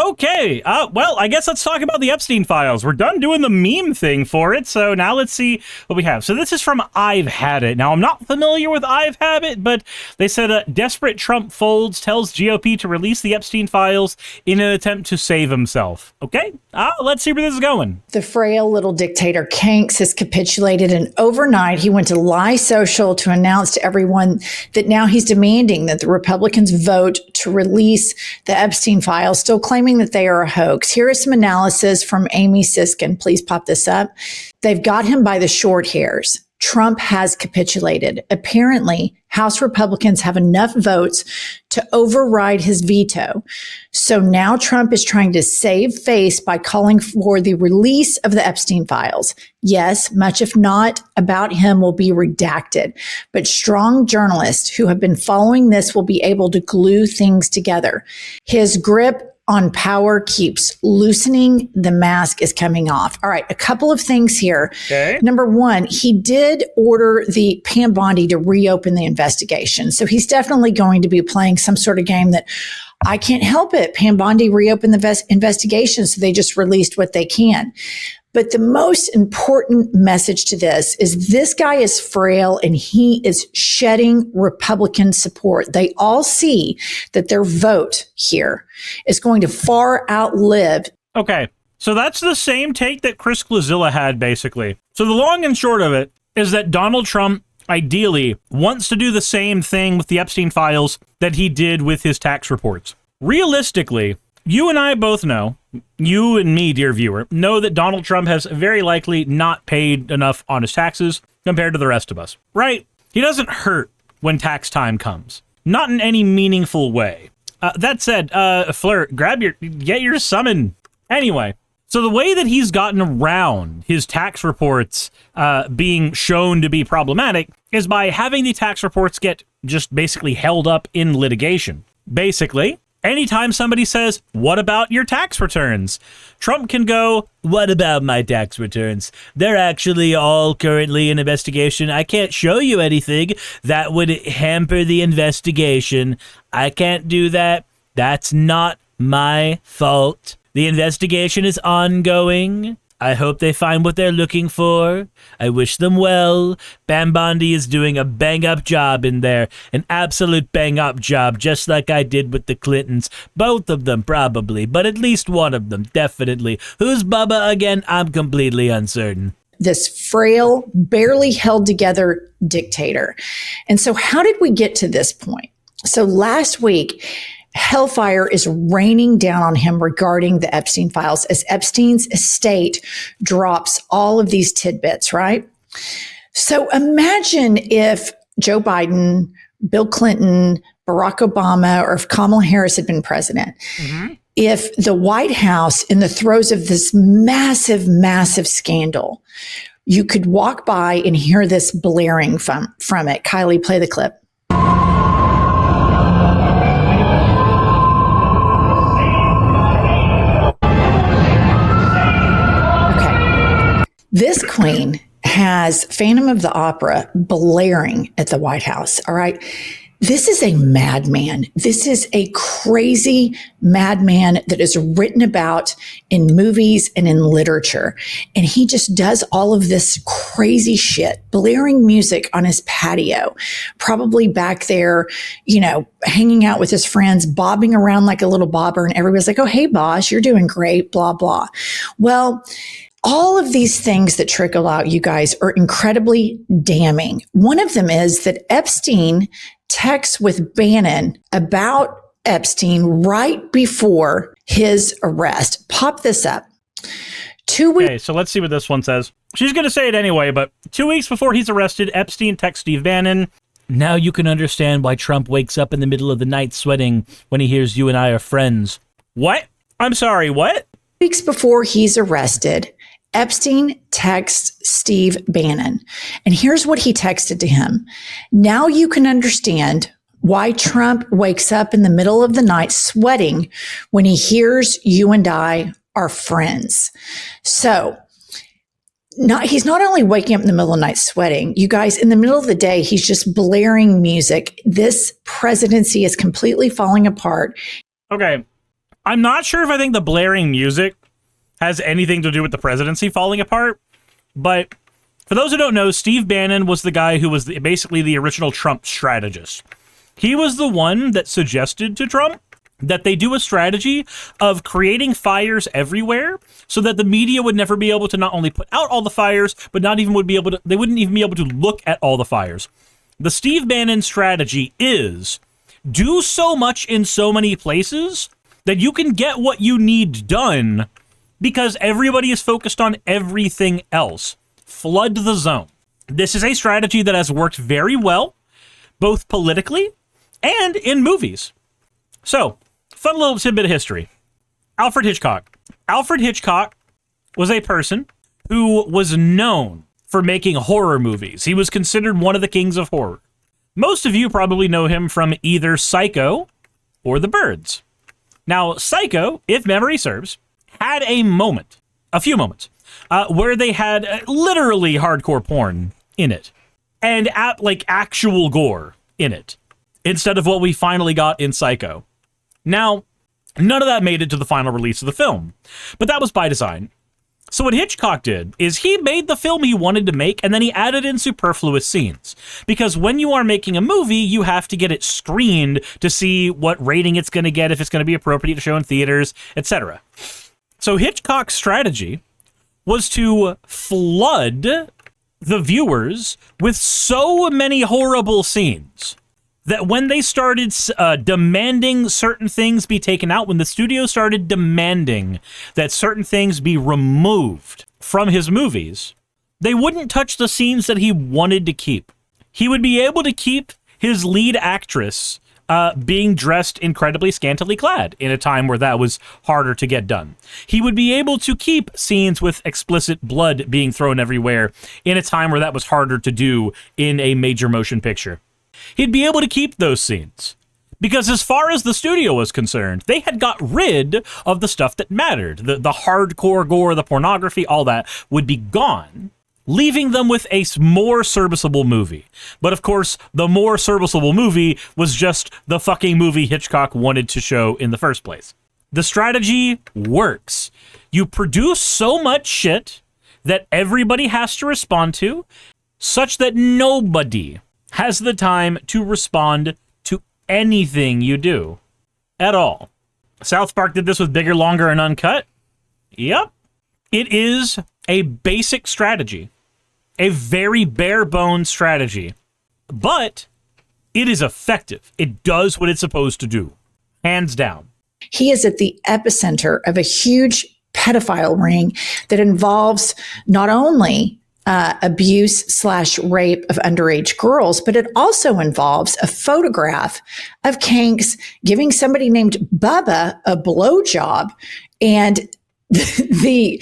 Okay, well, I guess let's talk about the Epstein files. We're done doing the meme thing for it, so now let's see what we have. So this is from I've Had It. Now, I'm not familiar with I've Had It, but they said, desperate Trump folds, tells GOP to release the Epstein files in an attempt to save himself. Okay, let's see where this is going. The frail little dictator Kanks has capitulated, and overnight he went to Lie Social to announce to everyone that now he's demanding that the Republicans vote to release the Epstein files, still claiming that they are a hoax. Here is some analysis from Amy Siskin. Please pop this up. They've got him by the short hairs. Trump has capitulated. Apparently, House Republicans have enough votes to override his veto. So now Trump is trying to save face by calling for the release of the Epstein files. Yes, much if not about him will be redacted, but strong journalists who have been following this will be able to glue things together. His grip on power keeps loosening. The mask is coming off. All right, a couple of things here. Okay. Number one, he did order the Pam Bondi to reopen the investigation. So he's definitely going to be playing some sort of game that I can't help it. Pam Bondi reopened the investigation, so they just released what they can. But the most important message to this guy is frail and he is shedding Republican support. They all see that their vote here is going to far outlive. Okay, so that's the same take that Chris Glazilla had, basically. So the long and short of it is that Donald Trump ideally wants to do the same thing with the Epstein files that he did with his tax reports. Realistically, you and I both know, you and me, dear viewer, know that Donald Trump has very likely not paid enough on his taxes compared to the rest of us, right? He doesn't hurt when tax time comes. Not in any meaningful way. That said, Flirt, get your summon. Anyway, so the way that he's gotten around his tax reports being shown to be problematic is by having the tax reports get just basically held up in litigation. Basically, anytime somebody says, what about your tax returns? Trump can go, what about my tax returns? They're actually all currently in investigation. I can't show you anything that would hamper the investigation. I can't do that. That's not my fault. The investigation is ongoing. I hope they find what they're looking for. I wish them well. Pam Bondi is doing a bang-up job in there. An absolute bang-up job, just like I did with the Clintons. Both of them, probably, but at least one of them, definitely. Who's Bubba again? I'm completely uncertain. This frail, barely held together dictator. And so how did we get to this point? So last week, hellfire is raining down on him regarding the Epstein files as Epstein's estate drops all of these tidbits, right? So imagine if Joe Biden, Bill Clinton, Barack Obama, or if Kamala Harris had been president. Mm-hmm. If the White House, in the throes of this massive, massive scandal, you could walk by and hear this blaring from it. Kylie, play the clip. This queen has Phantom of the Opera blaring at the White House. All right. This is a madman. This is a crazy madman that is written about in movies and in literature. And he just does all of this crazy shit, blaring music on his patio, probably back there, hanging out with his friends, bobbing around like a little bobber. And everybody's like, oh, hey, boss, you're doing great, blah, blah. Well, all of these things that trickle out, you guys, are incredibly damning. One of them is that Epstein texts with Bannon about Epstein right before his arrest. Pop this up. 2 weeks. Okay, so let's see what this one says. She's going to say it anyway, but 2 weeks before he's arrested, Epstein texts Steve Bannon. Now you can understand why Trump wakes up in the middle of the night sweating when he hears you and I are friends. What? I'm sorry, what? Weeks before he's arrested, Epstein texts Steve Bannon. And here's what he texted to him. Now you can understand why Trump wakes up in the middle of the night sweating when he hears you and I are friends. So he's not only waking up in the middle of the night sweating, you guys, in the middle of the day, he's just blaring music. This presidency is completely falling apart. Okay. I'm not sure if I think the blaring music has anything to do with the presidency falling apart, but for those who don't know, Steve Bannon was the guy who was basically the original Trump strategist. He was the one that suggested to Trump that they do a strategy of creating fires everywhere so that the media would never be able to not only put out all the fires, but they wouldn't even be able to look at all the fires. The Steve Bannon strategy is do so much in so many places that you can get what you need done because everybody is focused on everything else. Flood the zone. This is a strategy that has worked very well, both politically and in movies. So, fun little tidbit of history. Alfred Hitchcock. Alfred Hitchcock was a person who was known for making horror movies. He was considered one of the kings of horror. Most of you probably know him from either Psycho or The Birds. Now, Psycho, if memory serves, had a few moments, where they had literally hardcore porn in it and actual gore in it instead of what we finally got in Psycho. Now, none of that made it to the final release of the film, but that was by design. So what Hitchcock did is he made the film he wanted to make, and then he added in superfluous scenes. Because when you are making a movie, you have to get it screened to see what rating it's going to get, if it's going to be appropriate to show in theaters, etc. So Hitchcock's strategy was to flood the viewers with so many horrible scenes that when they started demanding certain things be taken out, when the studio started demanding that certain things be removed from his movies, they wouldn't touch the scenes that he wanted to keep. He would be able to keep his lead actress being dressed incredibly scantily clad in a time where that was harder to get done. He would be able to keep scenes with explicit blood being thrown everywhere in a time where that was harder to do in a major motion picture. He'd be able to keep those scenes because as far as the studio was concerned, they had got rid of the stuff that mattered. The hardcore gore, the pornography, all that would be gone, leaving them with a more serviceable movie. But of course, the more serviceable movie was just the fucking movie Hitchcock wanted to show in the first place. The strategy works. You produce so much shit that everybody has to respond to, such that nobody has the time to respond to anything you do at all. South Park did this with Bigger, Longer, and Uncut. Yep. It is a basic strategy, a very bare bones strategy, but it is effective. It does what it's supposed to do, hands down. He is at the epicenter of a huge pedophile ring that involves not only abuse/rape of underage girls, but it also involves a photograph of Kanks giving somebody named Bubba a blowjob, and the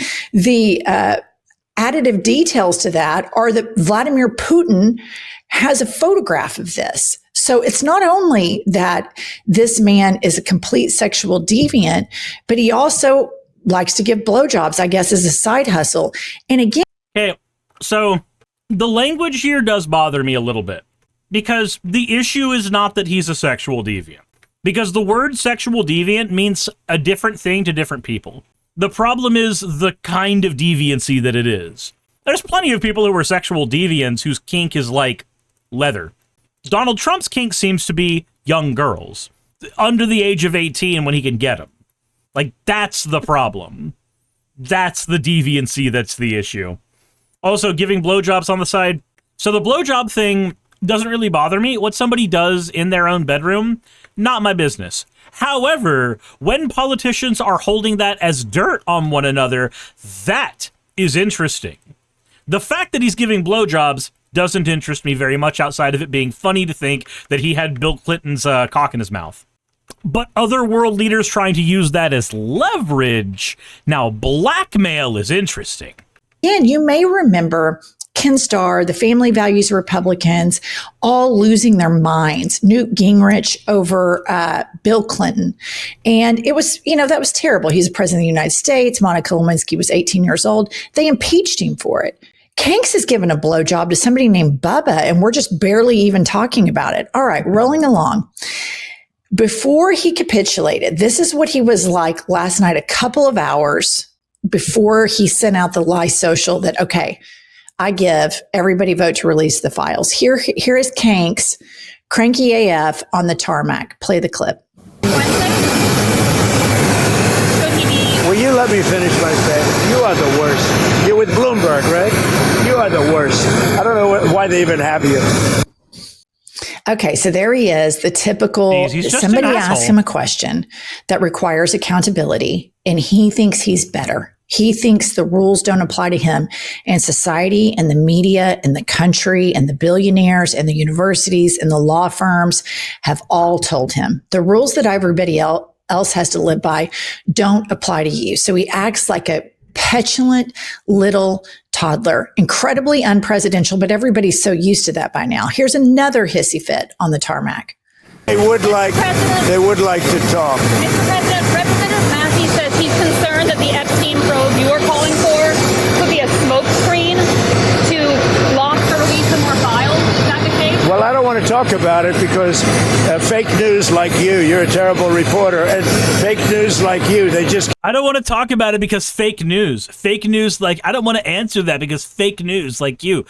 additive details to that are that Vladimir Putin has a photograph of this. So it's not only that this man is a complete sexual deviant, but he also likes to give blowjobs, I guess, as a side hustle. And again, okay. So the language here does bother me a little bit because the issue is not that he's a sexual deviant, because the word sexual deviant means a different thing to different people. The problem is the kind of deviancy that it is. There's plenty of people who are sexual deviants whose kink is like leather. Donald Trump's kink seems to be young girls under the age of 18 when he can get them. Like, that's the problem. That's the deviancy that's the issue. Also, giving blowjobs on the side. So the blowjob thing doesn't really bother me. What somebody does in their own bedroom, not my business. However, when politicians are holding that as dirt on one another, that is interesting. The fact that he's giving blowjobs doesn't interest me very much outside of it being funny to think that he had Bill Clinton's cock in his mouth. But other world leaders trying to use that as leverage, now blackmail is interesting. And you may remember Ken Starr, the Family Values Republicans, all losing their minds. Newt Gingrich over Bill Clinton. And it was, that was terrible. He's the president of the United States. Monica Lewinsky was 18 years old. They impeached him for it. Kanks has given a blowjob to somebody named Bubba, and we're just barely even talking about it. All right, rolling along. before he capitulated, this is what he was like last night, a couple of hours before he sent out the lie social that, okay, I give everybody vote to release the files. Here is Kanks, cranky AF on the tarmac. Play the clip. Will you let me finish my statement? You are the worst. You're with Bloomberg, right? You are the worst. I don't know why they even have you. Okay, so there he is, the typical, somebody asks him a question that requires accountability, and he thinks he's better. He thinks the rules don't apply to him, and society and the media and the country and the billionaires and the universities and the law firms have all told him the rules that everybody else has to live by don't apply to you. So he acts like a petulant little toddler, incredibly unpresidential, but everybody's so used to that by now. Here's another hissy fit on the tarmac. They would like to talk. Mr. President, Representative Massey says he's concerned that the Epstein probe you are calling for could be a smokescreen to block the release of more files. Is that the case? Well, I don't want to talk about it because fake news like you're a terrible reporter, and fake news like you, I don't want to talk about it because fake news like, I don't want to answer that because fake news like you.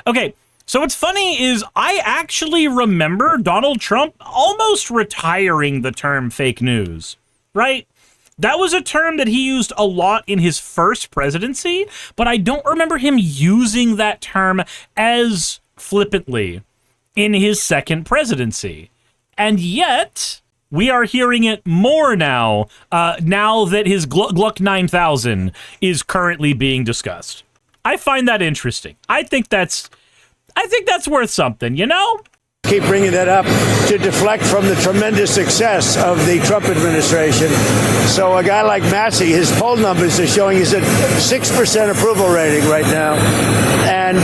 Okay. So what's funny is I actually remember Donald Trump almost retiring the term fake news, right? That was a term that he used a lot in his first presidency, but I don't remember him using that term as flippantly in his second presidency. And yet, we are hearing it more now, now that his Gluck 9000 is currently being discussed. I find that interesting. I think that's worth something, you know? keep bringing that up to deflect from the tremendous success of the Trump administration. So a guy like Massey, his poll numbers are showing he's at 6% approval rating right now. And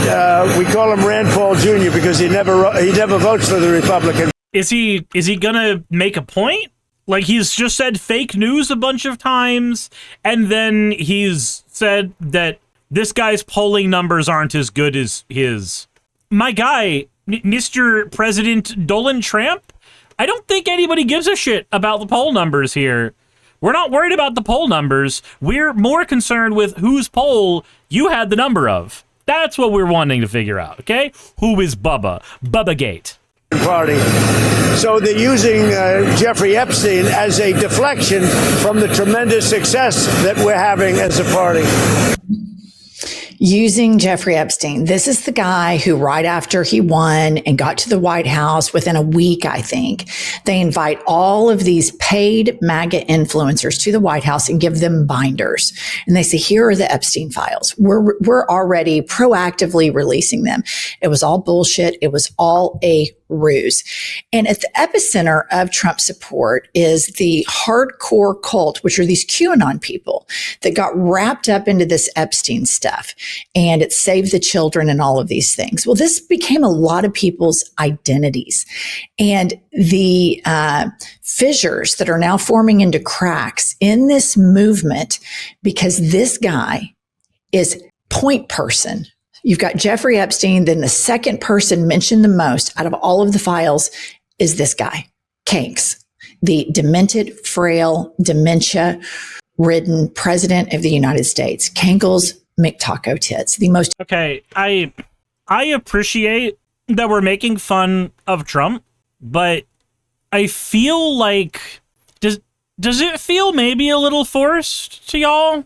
we call him Rand Paul Jr. because he never votes for the Republican. Is he gonna make a point? Like, he's just said fake news a bunch of times, and then he's said that this guy's polling numbers aren't as good as his. My guy, Mr. President Dolan Trump, I don't think anybody gives a shit about the poll numbers here. We're not worried about the poll numbers. We're more concerned with whose poll you had the number of. That's what we're wanting to figure out, okay? Who is Bubba? Bubba-gate. Party. So they're using Jeffrey Epstein as a deflection from the tremendous success that we're having as a party. Using Jeffrey Epstein. This is the guy who, right after he won and got to the White House within a week, I think, they invite all of these paid MAGA influencers to the White House and give them binders. And they say, here are the Epstein files. We're already proactively releasing them. It was all bullshit. It was all a ruse. And at the epicenter of Trump support is the hardcore cult, which are these QAnon people that got wrapped up into this Epstein stuff. And it saved the children and all of these things. Well, this became a lot of people's identities. And the fissures that are now forming into cracks in this movement, because this guy is point person. You've got Jeffrey Epstein, then the second person mentioned the most out of all of the files is this guy, Kanks, the demented, frail, dementia-ridden president of the United States. Kankles McTaco Tits, the most... Okay, I appreciate that we're making fun of Trump, but I feel like... Does it feel maybe a little forced to y'all?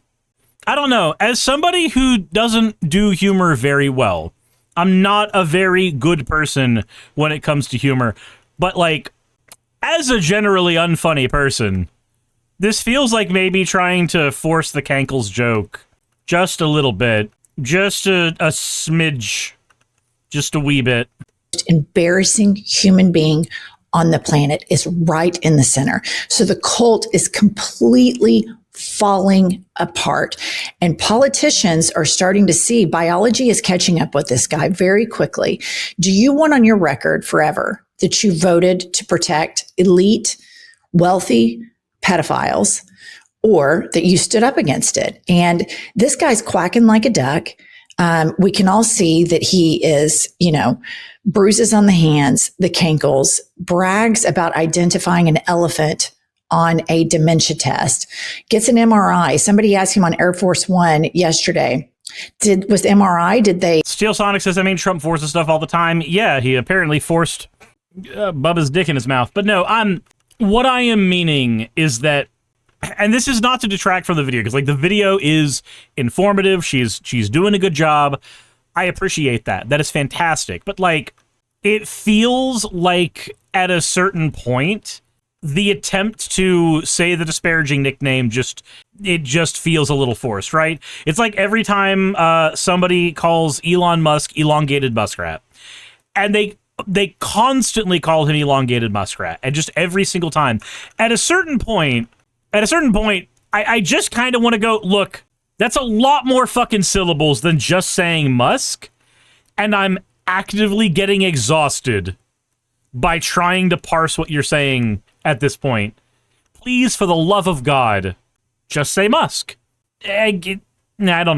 I don't know. As somebody who doesn't do humor very well, I'm not a very good person when it comes to humor. But, like, as a generally unfunny person, this feels like maybe trying to force the Kankles joke just a little bit. Just a smidge. Just a wee bit. Embarrassing human being on the planet is right in the center. So the cult is completely falling apart. And politicians are starting to see biology is catching up with this guy very quickly. Do you want on your record forever that you voted to protect elite, wealthy pedophiles, or that you stood up against it? And this guy's quacking like a duck. We can all see that he is, bruises on the hands, the cankles, brags about identifying an elephant on a dementia test, gets an MRI. Somebody asked him on Air Force One yesterday, was the MRI, did they? Steel Sonic says, Trump forces stuff all the time. Yeah, he apparently forced Bubba's dick in his mouth. But no, what I am meaning is that, and this is not to detract from the video, because the video is informative. She's doing a good job. I appreciate that. That is fantastic. But it feels like at a certain point, the attempt to say the disparaging nickname just feels a little forced, right? It's like every time somebody calls Elon Musk elongated muskrat, and they constantly call him elongated muskrat, and just every single time. At a certain point, I just kind of want to go, look, that's a lot more fucking syllables than just saying Musk, and I'm actively getting exhausted by trying to parse what you're saying at this point. Please, for the love of God, just say Musk. I don't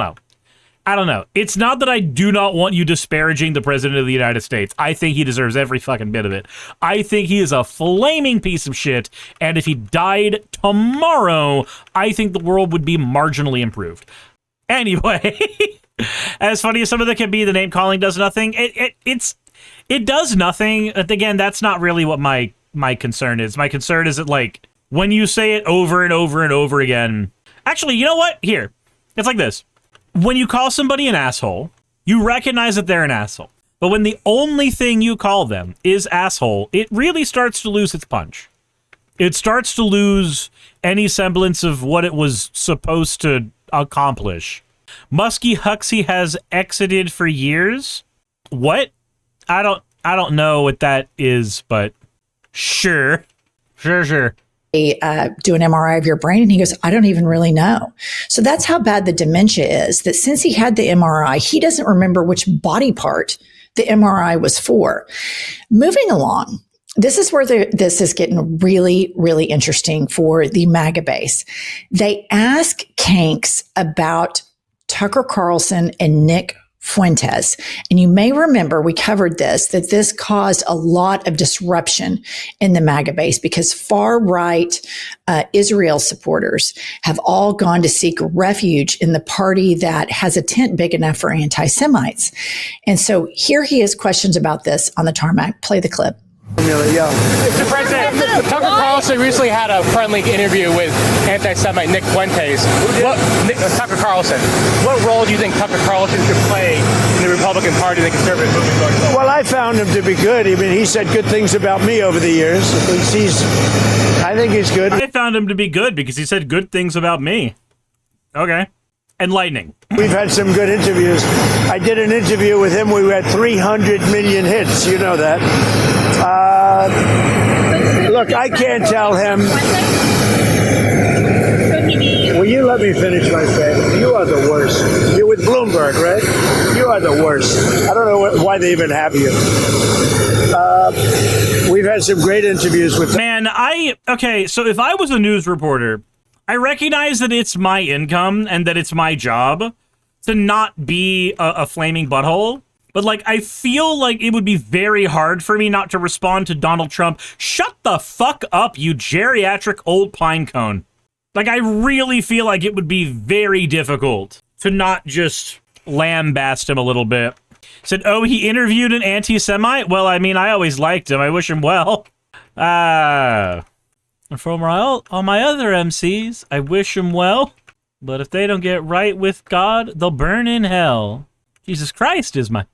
know. It's not that I do not want you disparaging the president of the United States. I think he deserves every fucking bit of it. I think he is a flaming piece of shit, and if he died tomorrow, I think the world would be marginally improved. Anyway, as funny as some of that can be, the name calling does nothing. It does nothing. Again, that's not really what my concern is. My concern is that, when you say it over and over and over again... Actually, you know what? Here. It's like this. When you call somebody an asshole, you recognize that they're an asshole. But when the only thing you call them is asshole, it really starts to lose its punch. It starts to lose any semblance of what it was supposed to accomplish. Muskie Huxley has exited for years? What? I don't know what that is, but sure. Do an MRI of your brain? And he goes, I don't even really know. So that's how bad the dementia is, that since he had the MRI, he doesn't remember which body part the MRI was for. Moving along, this is where this is getting really, really interesting for the MAGA base. They ask Kanks about Tucker Carlson and Nick Fuentes. And you may remember we covered that this caused a lot of disruption in the MAGA base because far-right Israel supporters have all gone to seek refuge in the party that has a tent big enough for anti-Semites. And so here he has questions about this on the tarmac. Play the clip. Mr. President, Tucker Carlson recently had a friendly interview with anti-Semite Nick Fuentes. Tucker Carlson. What role do you think Tucker Carlson should play in the Republican Party and the conservative movement going forward? Well, I found him to be good. I mean, he said good things about me over the years. I think he's good. I found him to be good because he said good things about me. Okay. Enlightening. We've had some good interviews. I did an interview with him. We had 300 million hits. You know that. Look, I can't tell him. Will you let me finish my friend? You are the worst. You're with Bloomberg, right? You are the worst. I don't know why they even have you. We've had some great interviews with... Man, okay, so if I was a news reporter, I recognize that it's my income and that it's my job to not be a flaming butthole. But, I feel like it would be very hard for me not to respond to Donald Trump. Shut the fuck up, you geriatric old pinecone. I really feel like it would be very difficult to not just lambaste him a little bit. Said, oh, he interviewed an anti-Semite? Well, I mean, I always liked him. I wish him well. For all my other MCs, I wish them well. But if they don't get right with God, they'll burn in hell. Jesus Christ is my...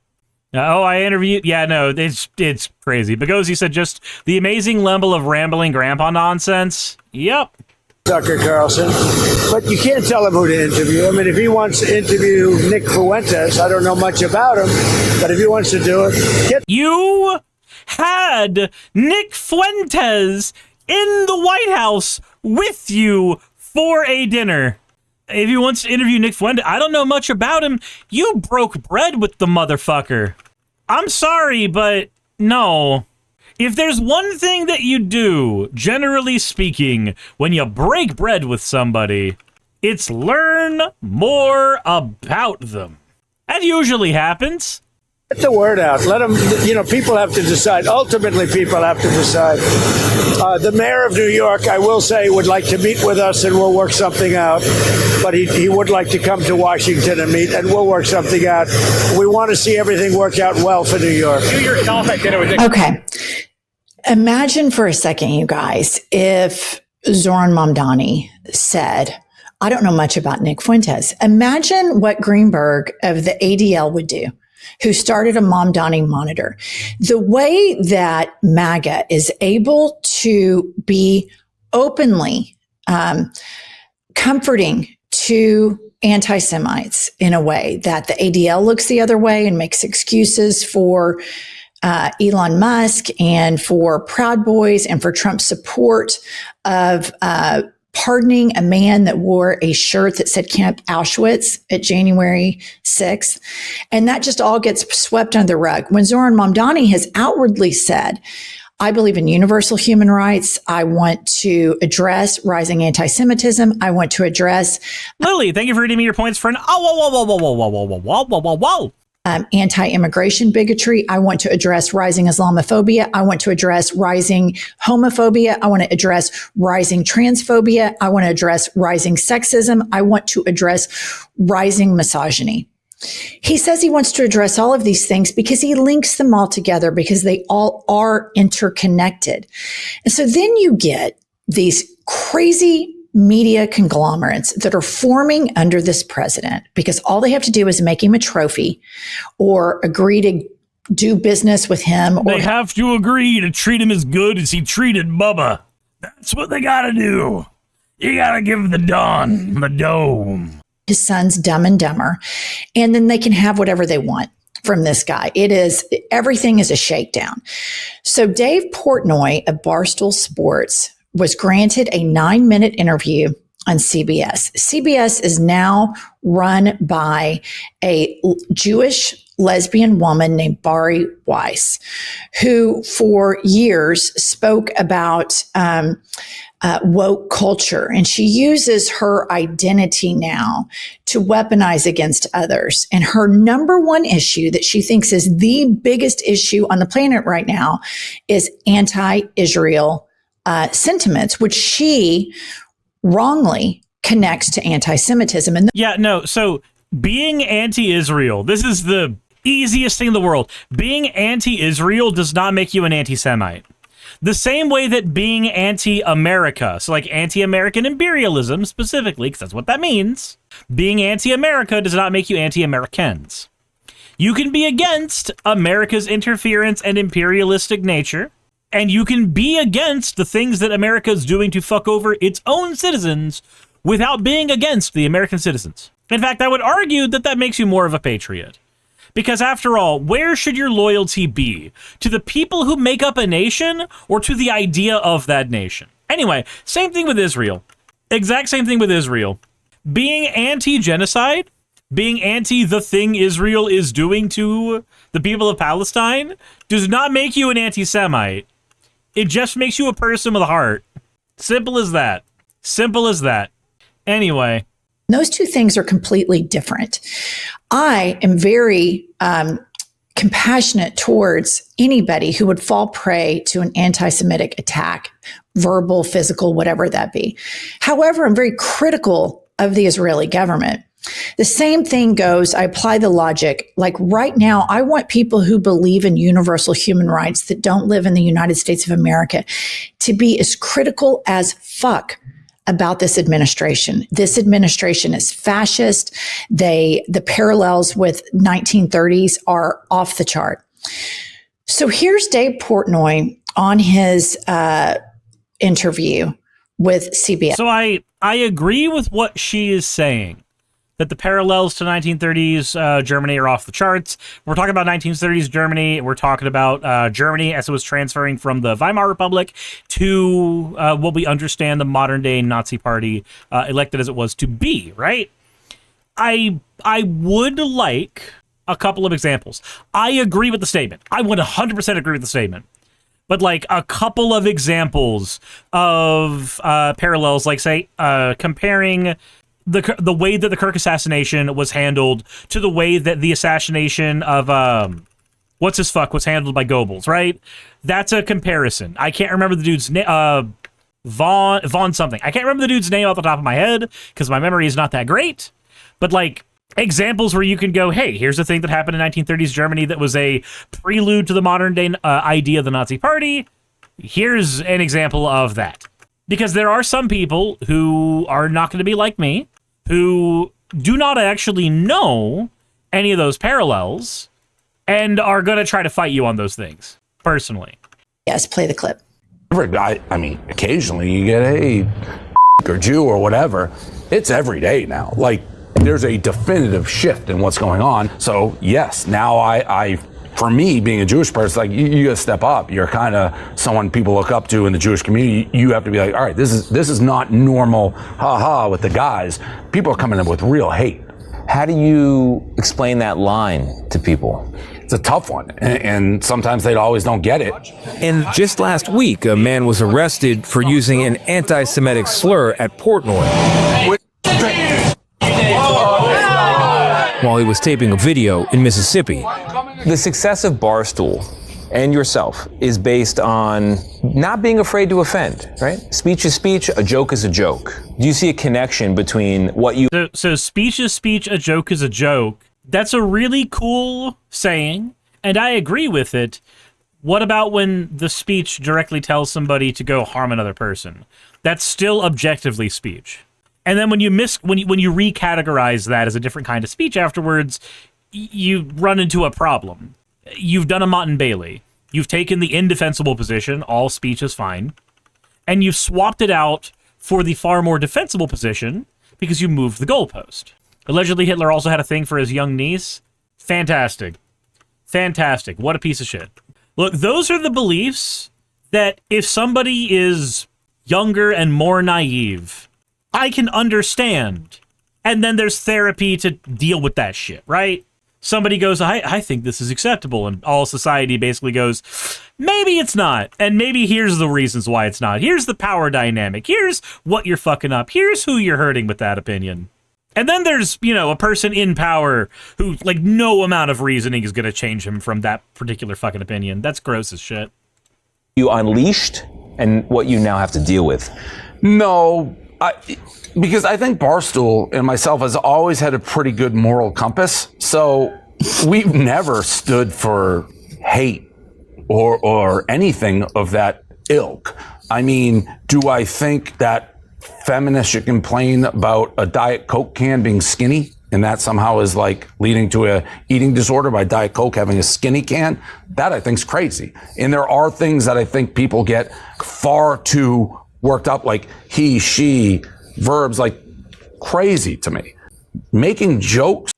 I interviewed... Yeah, no, it's crazy. Bigotry said just the amazing level of rambling grandpa nonsense. Yep. Tucker Carlson. But you can't tell him who to interview. I mean, if he wants to interview Nick Fuentes, I don't know much about him, but if he wants to do it... You had Nick Fuentes in the White House with you for a dinner. If he wants to interview Nick Fuentes, I don't know much about him. You broke bread with the motherfucker. I'm sorry, but no. If there's one thing that you do, generally speaking, when you break bread with somebody, it's learn more about them. That usually happens. Get the word out. Let them, people have to decide. Ultimately, people have to decide. The mayor of New York, I will say, would like to meet with us and we'll work something out. But he would like to come to Washington and meet, and we'll work something out. We want to see everything work out well for New York. You yourself at dinner with Nick. Okay. Imagine for a second, you guys, if Zoran Mamdani said, I don't know much about Nick Fuentes. Imagine what Greenberg of the ADL would do, who started a Mamdani monitor. The way that MAGA is able to be openly comforting to anti-Semites in a way that the ADL looks the other way and makes excuses for Elon Musk and for Proud Boys and for Trump's support of pardoning a man that wore a shirt that said Camp Auschwitz at January 6th. And that just all gets swept under the rug. When Zoran Mamdani has outwardly said, I believe in universal human rights. I want to address rising anti-Semitism. I want to address Lily, thank you for reading me your points for an anti-immigration bigotry. I want to address rising Islamophobia. I want to address rising homophobia. I want to address rising transphobia. I want to address rising sexism. I want to address rising misogyny. He says he wants to address all of these things because he links them all together because they all are interconnected. And so then you get these crazy media conglomerates that are forming under this president because all they have to do is make him a trophy or agree to do business with him. They have to agree to treat him as good as he treated Bubba. That's what they gotta do. You gotta give the Don the dome. His son's Dumb and Dumber, and then they can have whatever they want from this guy. Everything is a shakedown. So Dave Portnoy of Barstool Sports was granted a 9-minute interview on CBS. CBS is now run by a Jewish lesbian woman named Bari Weiss, who for years spoke about woke culture. And she uses her identity now to weaponize against others. And her number one issue that she thinks is the biggest issue on the planet right now is anti-Israel sentiments, which she wrongly connects to anti-Semitism. And so being anti-Israel, this is the easiest thing in the world. Being anti-Israel does not make you an anti-Semite. The same way that being anti-America, so like anti-American imperialism specifically, because that's what that means, being anti-America does not make you anti-Americans. You can be against America's interference and imperialistic nature, and you can be against the things that America is doing to fuck over its own citizens without being against the American citizens. In fact, I would argue that that makes you more of a patriot. Because after all, where should your loyalty be? To the people who make up a nation or to the idea of that nation? Anyway, same thing with Israel. Exact same thing with Israel. Being anti-genocide, being anti the thing Israel is doing to the people of Palestine does not make you an anti-Semite. It just makes you a person with a heart. Simple as that. Simple as that. Anyway. those two things are completely different. I am very compassionate towards anybody who would fall prey to an anti-Semitic attack, verbal, physical, whatever that be. However, I'm very critical of the Israeli government. The same thing goes, I apply the logic, like right now, I want people who believe in universal human rights that don't live in the United States of America to be as critical as fuck about this administration. This administration is fascist. The parallels with 1930s are off the chart. So here's Dave Portnoy on his interview with CBS. So I agree with what she is saying, that the parallels to 1930s Germany are off the charts. We're talking about 1930s Germany. We're talking about Germany as it was transferring from the Weimar Republic to what we understand the modern day Nazi party elected as it was to be, right? I would like a couple of examples. I agree with the statement. I would 100% agree with the statement. But like a couple of examples of parallels, like say comparing the way that the Kirk assassination was handled to the way that the assassination of what's his fuck was handled by Goebbels, right? That's a comparison. I can't remember the dude's name. Von something. I can't remember the dude's name off the top of my head because my memory is not that great. But like examples where you can go, hey, here's the thing that happened in 1930s Germany that was a prelude to the modern day idea of the Nazi Party. Here's an example of that. Because there are some people who are not going to be like me, who do not actually know any of those parallels and are going to try to fight you on those things, personally. Yes, play the clip. I mean, occasionally you get a or Jew or whatever. It's every day now. Like, there's a definitive shift in what's going on. So, yes, now I for me, being a Jewish person, like you gotta step up. You're kind of someone people look up to in the Jewish community. You have to be like, all right, this is not normal, ha with the guys. People are coming in with real hate. How do you explain that line to people? It's a tough one, and sometimes they always don't get it. And just last week, a man was arrested for using an anti-Semitic slur at Portnoy while he was taping a video in Mississippi. The success of Barstool and yourself is based on not being afraid to offend, right? Speech is speech, a joke is a joke. Do you see a connection between what you... So speech is speech, a joke is a joke. That's a really cool saying, and I agree with it. What about when the speech directly tells somebody to go harm another person? That's still objectively speech. And then when you recategorize that as a different kind of speech afterwards, you run into a problem. You've done a Mott and Bailey. You've taken the indefensible position, all speech is fine, and you've swapped it out for the far more defensible position because you moved the goalpost. Allegedly, Hitler also had a thing for his young niece. Fantastic. Fantastic. What a piece of shit. Look, those are the beliefs that if somebody is younger and more naive, I can understand. And then there's therapy to deal with that shit, right? Somebody goes, I think this is acceptable. And all society basically goes, maybe it's not. And maybe here's the reasons why it's not. Here's the power dynamic. Here's what you're fucking up. Here's who you're hurting with that opinion. And then there's, a person in power who, like, no amount of reasoning is going to change him from that particular fucking opinion. That's gross as shit. You unleashed and what you now have to deal with. No, because I think Barstool and myself has always had a pretty good moral compass. So we've never stood for hate or anything of that ilk. I mean, do I think that feminists should complain about a Diet Coke can being skinny and that somehow is like leading to a eating disorder by Diet Coke having a skinny can? That I think's crazy. And there are things that I think people get far too worked up, like he, she, verbs, like crazy to me. Making jokes.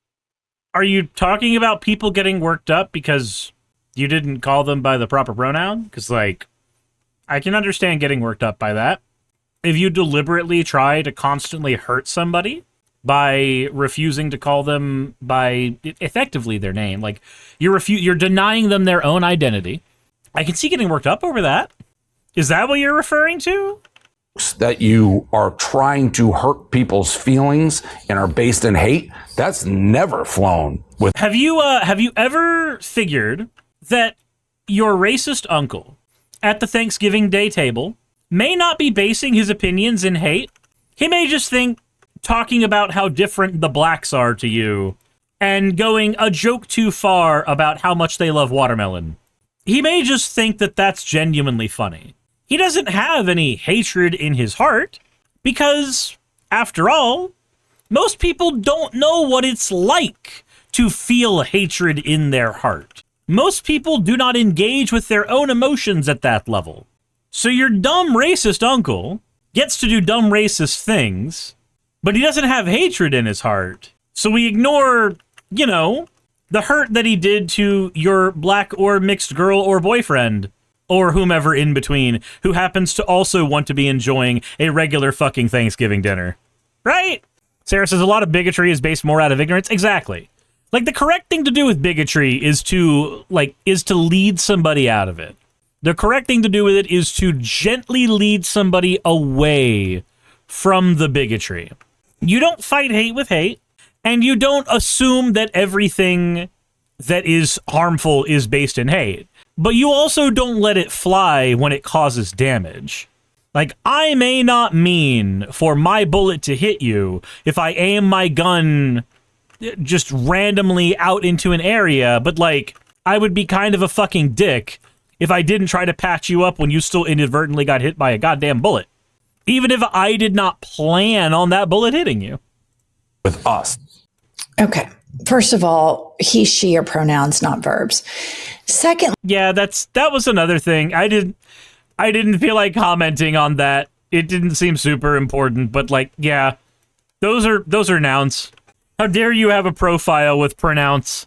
Are you talking about people getting worked up because you didn't call them by the proper pronoun? Because, like, I can understand getting worked up by that. If you deliberately try to constantly hurt somebody by refusing to call them by effectively their name, like you're denying them their own identity, I can see getting worked up over that. Is that what you're referring to? That you are trying to hurt people's feelings and are based in hate, that's never flown with. Have you ever figured that your racist uncle at the Thanksgiving Day table may not be basing his opinions in hate? He may just think talking about how different the blacks are to you and going a joke too far about how much they love watermelon. He may just think that that's genuinely funny. He doesn't have any hatred in his heart because, after all, most people don't know what it's like to feel hatred in their heart. Most people do not engage with their own emotions at that level. So your dumb racist uncle gets to do dumb racist things, but he doesn't have hatred in his heart. So we ignore, the hurt that he did to your black or mixed girl or boyfriend, or whomever in between, who happens to also want to be enjoying a regular fucking Thanksgiving dinner. Right? Sarah says a lot of bigotry is based more out of ignorance. Exactly. Like, the correct thing to do with bigotry is to lead somebody out of it. The correct thing to do with it is to gently lead somebody away from the bigotry. You don't fight hate with hate, and you don't assume that everything that is harmful is based in hate. But you also don't let it fly when it causes damage. Like, I may not mean for my bullet to hit you if I aim my gun just randomly out into an area, but like, I would be kind of a fucking dick if I didn't try to patch you up when you still inadvertently got hit by a goddamn bullet. Even if I did not plan on that bullet hitting you. With us. Okay. First of all, he, she are pronouns, not verbs. Second, yeah, that was another thing. I didn't feel like commenting on that. It didn't seem super important, but like, yeah, those are nouns. How dare you have a profile with pronouns?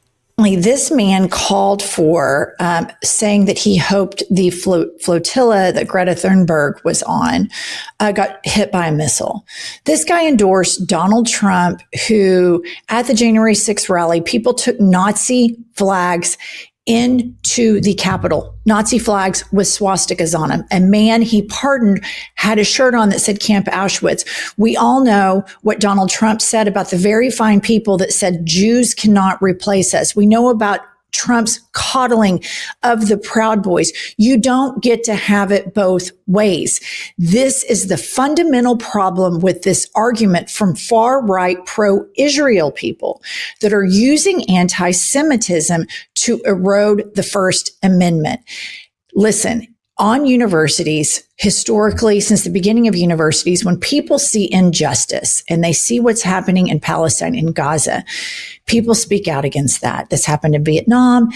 this man called for, saying that he hoped the flotilla that Greta Thunberg was on got hit by a missile. This guy endorsed Donald Trump, who at the January 6th rally, people took Nazi flags into the Capitol, Nazi flags with swastikas on them. A man he pardoned had a shirt on that said Camp Auschwitz. We all know what Donald Trump said about the very fine people that said Jews cannot replace us. We know about Trump's coddling of the Proud Boys. You don't get to have it both ways. This is the fundamental problem with this argument from far right pro-Israel people that are using anti-Semitism to erode the First Amendment. Listen, on universities, historically, since the beginning of universities, when people see injustice and they see what's happening in Palestine, in Gaza, people speak out against that. This happened in Vietnam,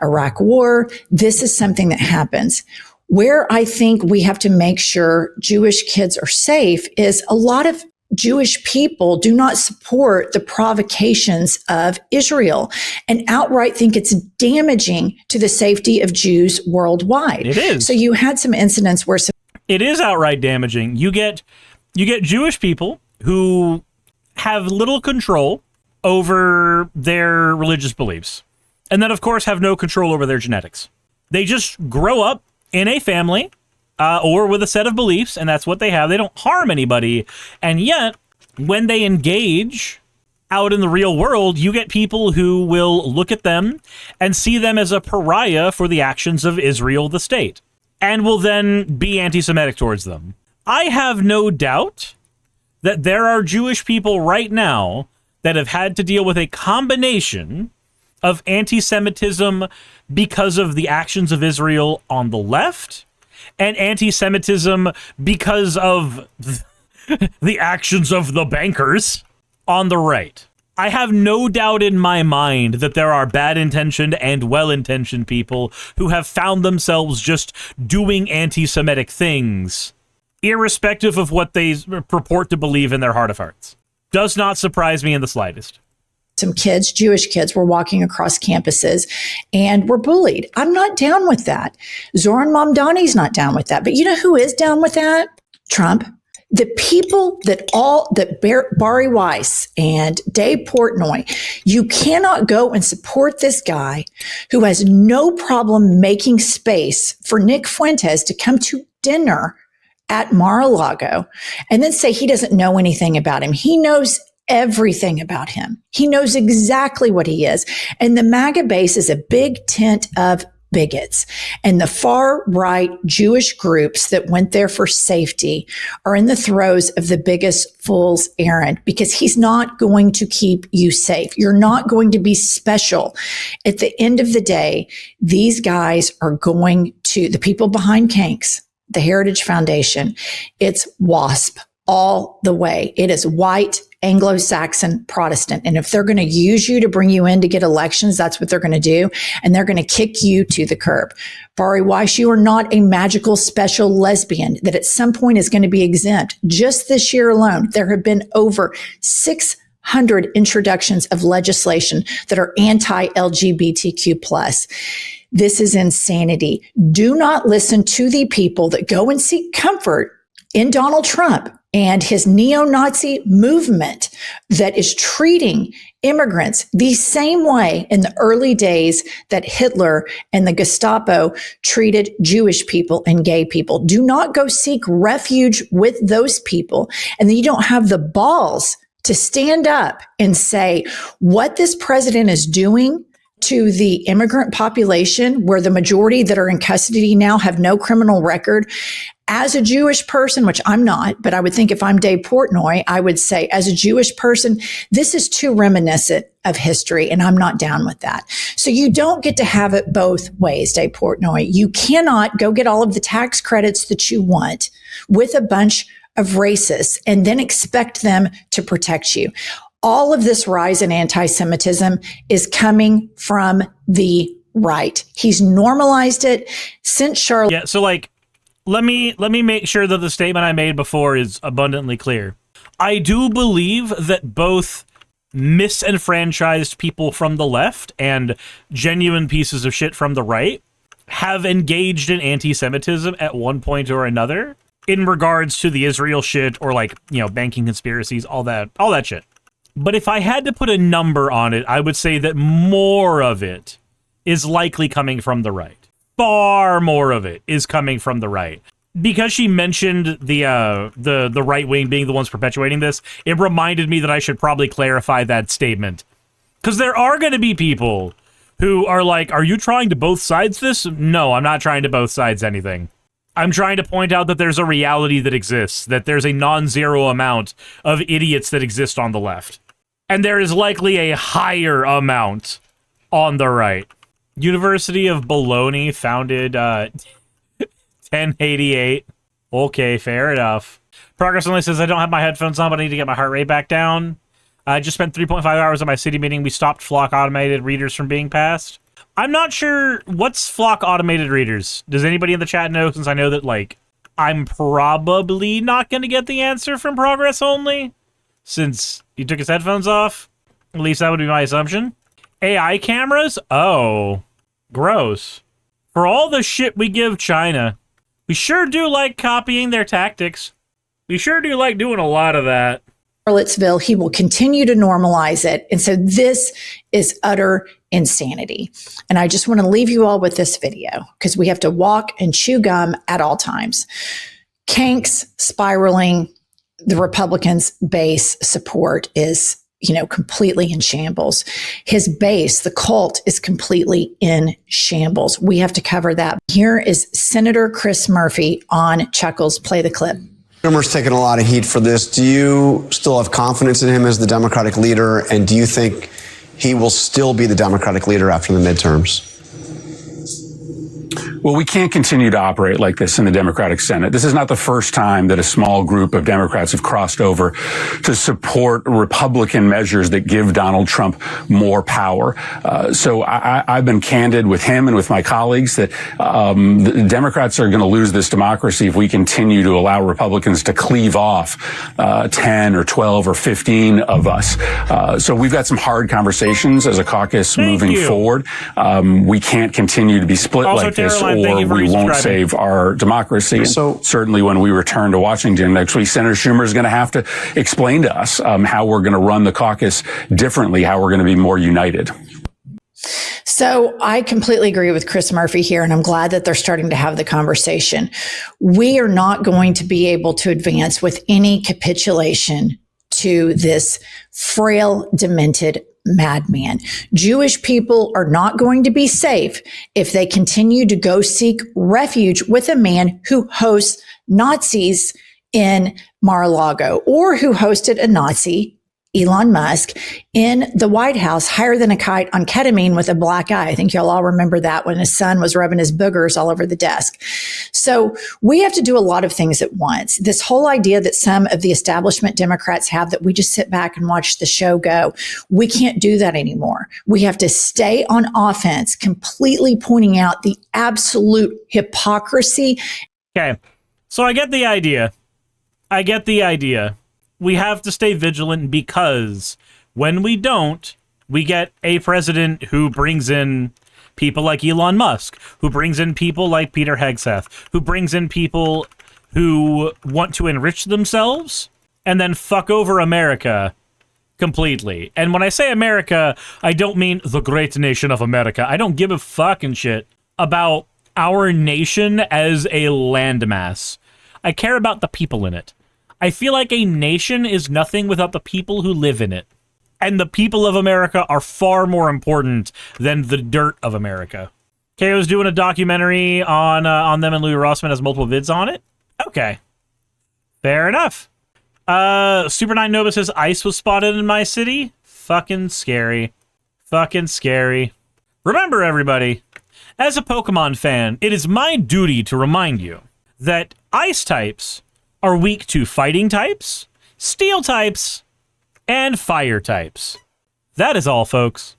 Iraq War. This is something that happens. Where I think we have to make sure Jewish kids are safe is a lot of Jewish people do not support the provocations of Israel and outright think it's damaging to the safety of Jews worldwide. It is. So you had some incidents where it is outright damaging. You get Jewish people who have little control over their religious beliefs, and then of course have no control over their genetics. They just grow up in a family or with a set of beliefs, and that's what they have. They don't harm anybody. And yet, when they engage out in the real world, you get people who will look at them and see them as a pariah for the actions of Israel, the state, and will then be anti-Semitic towards them. I have no doubt that there are Jewish people right now that have had to deal with a combination of anti-Semitism because of the actions of Israel on the left, and anti-Semitism because of the actions of the bankers on the right. I have no doubt in my mind that there are bad-intentioned and well-intentioned people who have found themselves just doing anti-Semitic things, irrespective of what they purport to believe in their heart of hearts. Does not surprise me in the slightest. some kids, Jewish kids, were walking across campuses and were bullied. I'm not down with that. Zoran Mamdani's not down with that. But you know who is down with that? Trump. The people that Bari Weiss and Dave Portnoy, you cannot go and support this guy who has no problem making space for Nick Fuentes to come to dinner at Mar-a-Lago and then say he doesn't know anything about him. He knows everything about him. He knows exactly what he is. And the MAGA base is a big tent of bigots. And the far right Jewish groups that went there for safety are in the throes of the biggest fool's errand because he's not going to keep you safe. You're not going to be special. At the end of the day, these guys are going to, the people behind Kanks, the Heritage Foundation, it's WASP all the way. It is white, Anglo-Saxon, Protestant. And if they're going to use you to bring you in to get elections, that's what they're going to do. And they're going to kick you to the curb. Bari Weiss, you are not a magical special lesbian that at some point is going to be exempt. Just this year alone, there have been over 600 introductions of legislation that are anti-LGBTQ+. This is insanity. Do not listen to the people that go and seek comfort in Donald Trump and his neo-Nazi movement that is treating immigrants the same way in the early days that Hitler and the Gestapo treated Jewish people and gay people. Do not go seek refuge with those people. And then you don't have the balls to stand up and say what this president is doing to the immigrant population, where the majority that are in custody now have no criminal record. As a Jewish person, which I'm not, but I would think if I'm Dave Portnoy, I would say as a Jewish person, this is too reminiscent of history, and I'm not down with that. So you don't get to have it both ways, Dave Portnoy. You cannot go get all of the tax credits that you want with a bunch of racists and then expect them to protect you. All of this rise in anti-Semitism is coming from the right. He's normalized it since Charlotte. Yeah, so like, let me make sure that the statement I made before is abundantly clear. I do believe that both misenfranchised people from the left and genuine pieces of shit from the right have engaged in anti-Semitism at one point or another in regards to the Israel shit or like, you know, banking conspiracies, all that shit. But if I had to put a number on it, I would say that more of it is likely coming from the right. Far more of it is coming from the right. Because she mentioned the right wing being the ones perpetuating this, it reminded me that I should probably clarify that statement. Because there are going to be people who are like, are you trying to both sides this? No, I'm not trying to both sides anything. I'm trying to point out that there's a reality that exists, that there's a non-zero amount of idiots that exist on the left. And there is likely a higher amount on the right. University of Bologna, founded 1088. Okay, fair enough. Progress only says, I don't have my headphones on, but I need to get my heart rate back down. I just spent 3.5 hours at my city meeting. We stopped Flock automated readers from being passed. I'm not sure what's Flock automated readers. Does anybody in the chat know? Since I know that, like, I'm probably not going to get the answer from Progress only, since he took his headphones off. At least that would be my assumption. AI cameras? Oh, gross. For all the shit we give China, we sure do like copying their tactics. We sure do like doing a lot of that. Charlottesville, he will continue to normalize it. And so this is utter insanity. And I just want to leave you all with this video because we have to walk and chew gum at all times. Kanks spiraling, the Republicans' base support is, you know, completely in shambles. His base, the cult, is completely in shambles. We have to cover that. Here is Senator Chris Murphy on Chuckles. Play the clip. Schumer's taken a lot of heat for this. Do you still have confidence in him as the Democratic leader? And do you think he will still be the Democratic leader after the midterms? Well, we can't continue to operate like this in the Democratic Senate. This is not the first time that a small group of Democrats have crossed over to support Republican measures that give Donald Trump more power. So I've been candid with him and with my colleagues that the Democrats are going to lose this democracy if we continue to allow Republicans to cleave off 10 or 12 or 15 of us. So we've got some hard conversations as a caucus moving forward. We can't continue to be split Also, like this, Caroline, or we won't save our democracy. So certainly when we return to Washington next week, Senator Schumer is going to have to explain to us how we're going to run the caucus differently, how we're going to be more united. So I completely agree with Chris Murphy here, and I'm glad that they're starting to have the conversation. We are not going to be able to advance with any capitulation to this frail, demented madman. Jewish people are not going to be safe if they continue to go seek refuge with a man who hosts Nazis in Mar-a-Lago, or who hosted a Nazi, Elon Musk, in the White House, higher than a kite on ketamine with a black eye. I think y'all all remember that when his son was rubbing his boogers all over the desk. So we have to do a lot of things at once. This whole idea that some of the establishment Democrats have that we just sit back and watch the show go, we can't do that anymore. We have to stay on offense, completely pointing out the absolute hypocrisy. Okay, so I get the idea. We have to stay vigilant because when we don't, we get a president who brings in people like Elon Musk, who brings in people like Peter Hegseth, who brings in people who want to enrich themselves and then fuck over America completely. And when I say America, I don't mean the great nation of America. I don't give a fucking shit about our nation as a landmass. I care about the people in it. I feel like a nation is nothing without the people who live in it. And the people of America are far more important than the dirt of America. KO's doing a documentary on them, and Louis Rossman has multiple vids on it. Okay. Fair enough. Super 9 Nova says ice was spotted in my city. Fucking scary. Fucking scary. Remember, everybody, as a Pokemon fan, it is my duty to remind you that ice types are weak to fighting types, steel types, and fire types. That is all, folks.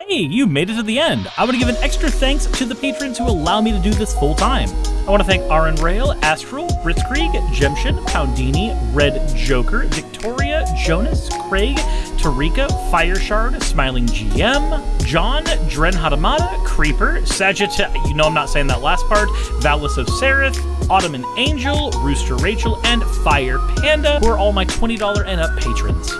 Hey, you made it to the end. I want to give an extra thanks to the patrons who allow me to do this full time. I want to thank Aaron Rail, Astral, Britzkrieg, Jemshin, Poundini, Red Joker, Victoria, Jonas, Craig, Tarika, Fireshard, Smiling GM, John, Dren Hadamada, Creeper, Sagitta, you know I'm not saying that last part, Valis of Sereth, Ottoman Angel, Rooster Rachel, and Fire Panda, who are all my $20 and up patrons.